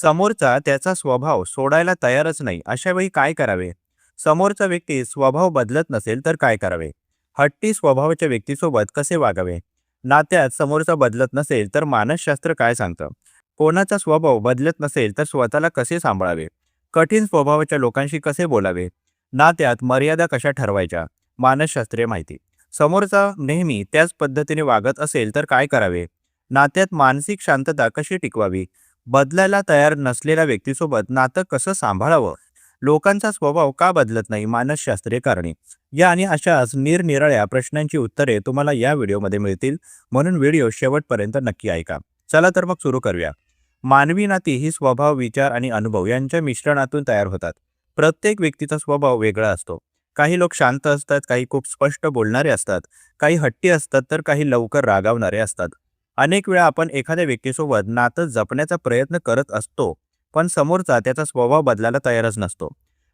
समोरचा त्याचा स्वभाव सोडायला तयारच नाही, अशा वेळी काय करावे? समोरचा व्यक्ती स्वभाव बदलत नसेल तर काय करावे? हट्टी स्वभावाच्या व्यक्तीसोबत कसे वागावे? नात्यात समोरचा बदलत नसेल तर मानसशास्त्र काय सांगतं? कोणाचा स्वभाव बदलत नसेल तर स्वतःला कसे सांभाळावे? कठीण स्वभावाच्या लोकांशी कसे बोलावे? नात्यात मर्यादा कशा ठरवायच्या? मानसशास्त्रीय माहिती. समोरचा नेहमी त्याच पद्धतीने वागत असेल तर काय करावे? नात्यात मानसिक शांतता कशी टिकवावी? बदलायला तयार नसलेल्या व्यक्तीसोबत नातं कसं सांभाळावं? लोकांचा स्वभाव का बदलत नाही? मानसशास्त्रीय कारणे. या आणि अशाच निरनिराळ्या प्रश्नांची उत्तरे तुम्हाला या व्हिडिओमध्ये मिळतील, म्हणून व्हिडिओ शेवटपर्यंत नक्की ऐका. चला तर मग सुरू करूया. मानवी नाती ही स्वभाव, विचार आणि अनुभव यांच्या मिश्रणातून तयार होतात. प्रत्येक व्यक्तीचा स्वभाव वेगळा असतो. काही लोक शांत असतात, काही खूप स्पष्ट बोलणारे असतात, काही हट्टी असतात, तर काही लवकर रागावणारे असतात. अनेक वेळा आपण एखाद्या व्यक्तीसोबत नातं जपण्याचा प्रयत्न करत असतो, पण समोरचा त्याचा स्वभाव बदलायला तयारच नसतो.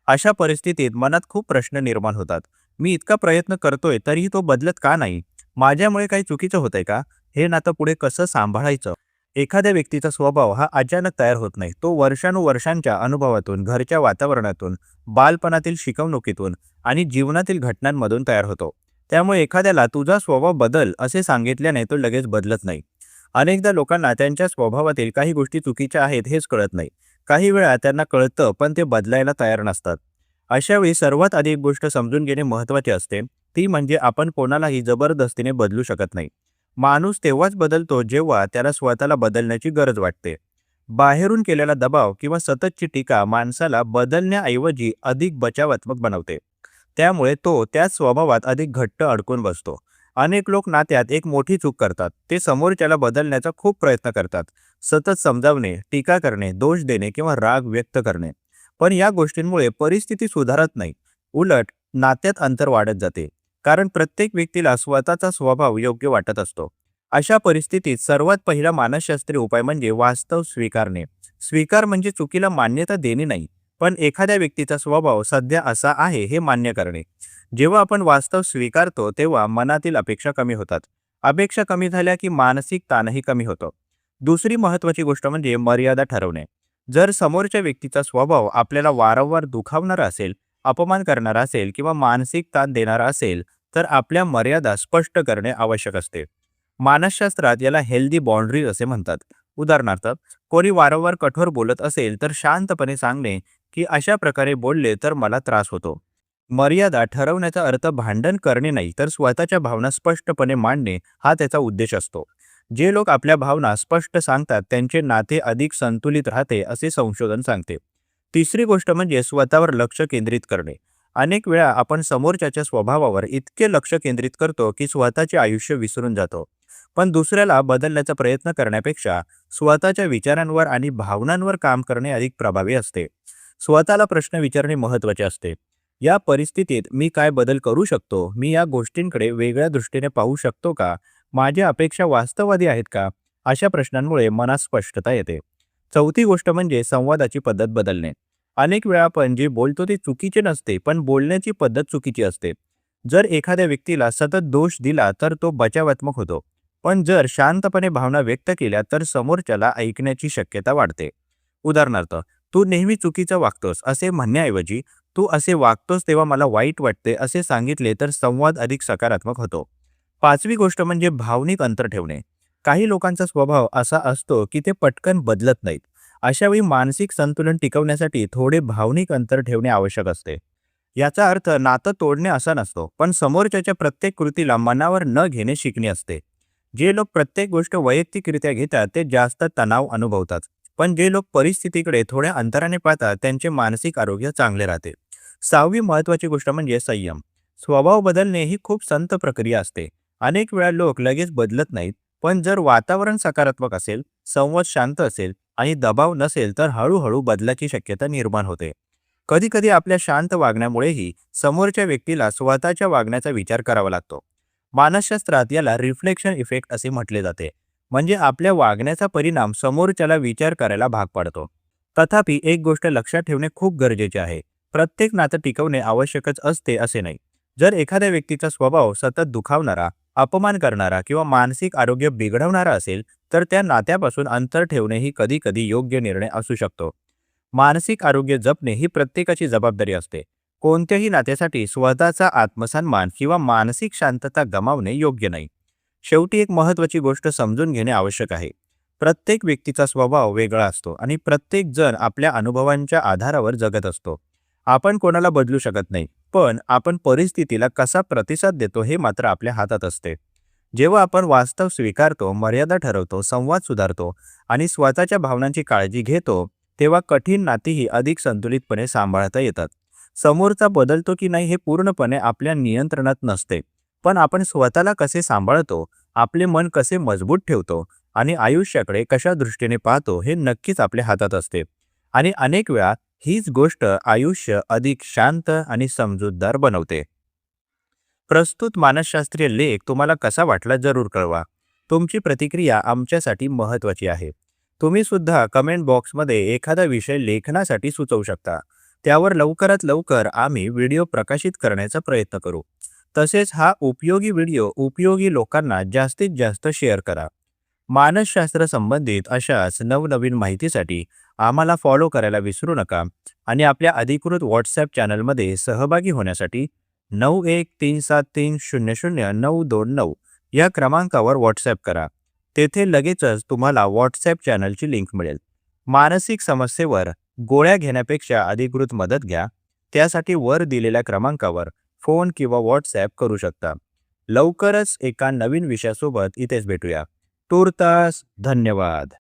अशा परिस्थितीत मनात खूप प्रश्न निर्माण होतात. मी इतका प्रयत्न करतोय तरीही तो बदलत का नाही? माझ्यामुळे काही चुकीचं होतंय का? हे नातं पुढे कसं सांभाळायचं? एखाद्या व्यक्तीचा स्वभाव हा अचानक तयार होत नाही. तो वर्षानुवर्षांच्या अनुभवातून, घरच्या वातावरणातून, बालपणातील शिकवणुकीतून आणि जीवनातील घटनांमधून तयार होतो. त्यामुळे एखाद्याला तुझा स्वभाव बदल असे सांगितल्याने तो लगेच बदलत नाही. अनेकदा लोकांना त्यांच्या स्वभावातील काही गोष्टी चुकीच्या आहेत हेच कळत नाही. काही वेळा त्यांना कळतं पण ते बदलायला तयार नसतात. अशा वेळी सर्वात आधी एक गोष्ट समजून घेणे महत्त्वाचे असते. ती म्हणजे आपण कोणालाही जबरदस्तीने बदलू शकत नाही. माणूस तेव्हाच बदलतो जेव्हा त्याला स्वतःला बदलण्याची गरज वाटते. बाहेरून केलेला दबाव किंवा सततची टीका माणसाला बदलण्याऐवजी अधिक बचावात्मक बनवते. त्यामुळे तो त्याच स्वभावात अधिक घट्ट अडकून बसतो. अनेक लोक नात्यात एक मोठी चूक करतात. ते समोरच्याला बदलण्याचा खूप प्रयत्न करतात. सतत समजावणे, टीका करणे, दोष देणे किंवा राग व्यक्त करणे. पण या गोष्टींमुळे परिस्थिती सुधारत नाही. उलट नात्यात अंतर वाढत जाते. कारण प्रत्येक व्यक्तीला स्वतःचा स्वभाव योग्य वाटत असतो. अशा परिस्थितीत सर्वात पहिला मानसशास्त्रीय उपाय म्हणजे वास्तव स्वीकारणे. स्वीकार म्हणजे चुकीला मान्यता देणे नाही, पण एखाद्या व्यक्तीचा स्वभाव सध्या असा आहे हे मान्य करणे. जेव्हा आपण वास्तव स्वीकारतो तेव्हा मनातील अपेक्षा कमी होतात. अपेक्षा कमी झाल्या की मानसिक ताणही कमी होतो. दुसरी महत्त्वाची गोष्ट म्हणजे मर्यादा ठरवणे. जर समोरच्या व्यक्तीचा स्वभाव आपल्याला वारंवार दुखावणारा असेल, अपमान करणारा असेल किंवा मानसिक ताण देणारा असेल, तर आपल्या मर्यादा स्पष्ट करणे आवश्यक असते. मानसशास्त्रात याला हेल्दी बाउंड्रीज असे म्हणतात. उदाहरणार्थ, कोणी वारंवार कठोर बोलत असेल तर शांतपणे सांगणे की अशा प्रकारे बोलले तर मला त्रास होतो. मर्यादा ठरवण्याचा अर्थ भांडण करणे नाही, तर स्वतःच्या भावना स्पष्टपणे मांडणे हा त्याचा उद्देश असतो. जे लोक आपल्या भावना स्पष्ट सांगतात त्यांचे नाते अधिक संतुलित राहते असे संशोधन सांगते. तिसरी गोष्ट म्हणजे स्वतःवर लक्ष केंद्रित करणे. अनेक वेळा आपण समोरच्याच्या स्वभावावर इतके लक्ष केंद्रित करतो की स्वतःचे आयुष्य विसरून जातो. पण दुसऱ्याला बदलण्याचा प्रयत्न करण्यापेक्षा स्वतःच्या विचारांवर आणि भावनांवर काम करणे अधिक प्रभावी असते. स्वतःला प्रश्न विचारणे महत्त्वाचे असते. या परिस्थितीत मी काय बदल करू शकतो? मी या गोष्टींकडे वेगळ्या दृष्टीने पाहू शकतो का? माझ्या अपेक्षा वास्तववादी आहेत का? अशा प्रश्नांमुळे मनात स्पष्टता येते. चौथी गोष्ट म्हणजे संवादाची पद्धत बदलणे. अनेक वेळा आपण जे बोलतो ते चुकीचे नसते, पण बोलण्याची पद्धत चुकीची असते. जर एखाद्या व्यक्तीला सतत दोष दिला तर तो बचावात्मक होतो. पण जर शांतपणे भावना व्यक्त केल्या तर समोरच्याला ऐकण्याची शक्यता वाढते. उदाहरणार्थ, तू नेहमी चुकीचं वागतोस असे म्हणण्याऐवजी तू असे वागतोस तेव्हा मला वाईट वाटते असे सांगितले तर संवाद अधिक सकारात्मक होतो. पाचवी गोष्ट म्हणजे भावनिक अंतर ठेवणे. काही लोकांचा स्वभाव असा असतो की ते पटकन बदलत नाहीत. अशावेळी मानसिक संतुलन टिकवण्यासाठी थोडे भावनिक अंतर ठेवणे आवश्यक असते. याचा अर्थ नातं तोडणे असा नसतो, पण समोरच्याच्या प्रत्येक कृतीला मनावर न घेणे शिकणे असते. जे लोक प्रत्येक गोष्ट वैयक्तिकरित्या घेतात ते जास्त तणाव अनुभवतात. पण जे लोक परिस्थितीकडे थोड्या अंतराने पाहतात त्यांचे मानसिक आरोग्य चांगले राहते. सहावी महत्त्वाची गोष्ट म्हणजे संयम. स्वभाव बदलणे ही खूप संत प्रक्रिया असते. अनेक वेळा लोक लगेच बदलत नाहीत, पण जर वातावरण सकारात्मक असेल, संवाद शांत असेल आणि दबाव नसेल तर हळूहळू बदलाची शक्यता निर्माण होते. कधीकधी आपल्या शांत वागण्यामुळेही समोरच्या व्यक्तीला स्वतःच्या वागण्याचा विचार करावा लागतो. मानसशास्त्रात याला रिफ्लेक्शन इफेक्ट असे म्हटले जाते. म्हणजे आपल्या वागण्याचा परिणाम समोरच्याला विचार करायला भाग पाडतो. तथापि एक गोष्ट लक्षात ठेवणे खूप गरजेचे आहे. प्रत्येक नातं टिकवणे आवश्यकच असते असे नाही. जर एखाद्या व्यक्तीचा स्वभाव सतत दुखावणारा, अपमान करणारा किंवा मानसिक आरोग्य बिघडवणारा असेल तर त्या नात्यापासून अंतर ठेवणेही कधी कधी योग्य निर्णय असू शकतो. मानसिक आरोग्य जपणे ही प्रत्येकाची जबाबदारी असते. कोणत्याही नात्यासाठी स्वतःचा आत्मसन्मान किंवा मानसिक शांतता गमावणे योग्य नाही. शेवटी एक महत्त्वाची गोष्ट समजून घेणे आवश्यक आहे. प्रत्येक व्यक्तीचा स्वभाव वेगळा असतो आणि प्रत्येक जण आपल्या अनुभवांच्या आधारावर जगत असतो. आपण कोणाला बदलू शकत नाही, पण आपण परिस्थितीला कसा प्रतिसाद देतो हे मात्र आपल्या हातात असते. जेव्हा आपण वास्तव स्वीकारतो, मर्यादा ठरवतो, संवाद सुधारतो आणि स्वतःच्या भावनांची काळजी घेतो, तेव्हा कठीण नातीही अधिक संतुलितपणे सांभाळता येतात. समोरचा बदलतो की नाही हे पूर्णपणे आपल्या नियंत्रणात नसते, पण आपण स्वतःला कसे सांभाळतो, आपले मन कसे मजबूत ठेवतो आणि आयुष्याकडे कशा दृष्टीने पाहतो हे नक्कीच आपल्या हातात असते. आणि अनेक वेळा हीच गोष्ट आयुष्य अधिक शांत आणि समजूतदार बनवते. प्रस्तुत मानसशास्त्रीय लेख तुम्हाला कसा वाटला जरूर कळवा. तुमची प्रतिक्रिया आमच्यासाठी महत्त्वाची आहे. तुम्ही सुद्धा कमेंट बॉक्समध्ये एखादा विषय लेखनासाठी सुचवू शकता. त्यावर लवकरात लवकर आम्ही व्हिडिओ प्रकाशित करण्याचा प्रयत्न करू. तसेच हा उपयोगी व्हिडिओ उपयोगी लोकांना जास्तीत जास्त शेअर करा. मानसशास्त्र संबंधित अशाच नवनवीन माहितीसाठी आम्हाला फॉलो करायला विसरू नका आणि आपल्या अधिकृत व्हॉट्सॲप चॅनलमध्ये सहभागी होण्यासाठी 9137300929 या क्रमांकावर व्हॉट्सॲप करा. तेथे लगेचच तुम्हाला व्हॉट्सॲप चॅनलची लिंक मिळेल. मानसिक समस्येवर गोळ्या घेण्यापेक्षा अधिकृत मदत घ्या. त्यासाठी वर दिलेल्या क्रमांकावर फोन किंवा व्हॉट्सॲप करू शकता. लवकरच एका नवीन विषयासोबत इथेच भेटूया. तूर्तास धन्यवाद.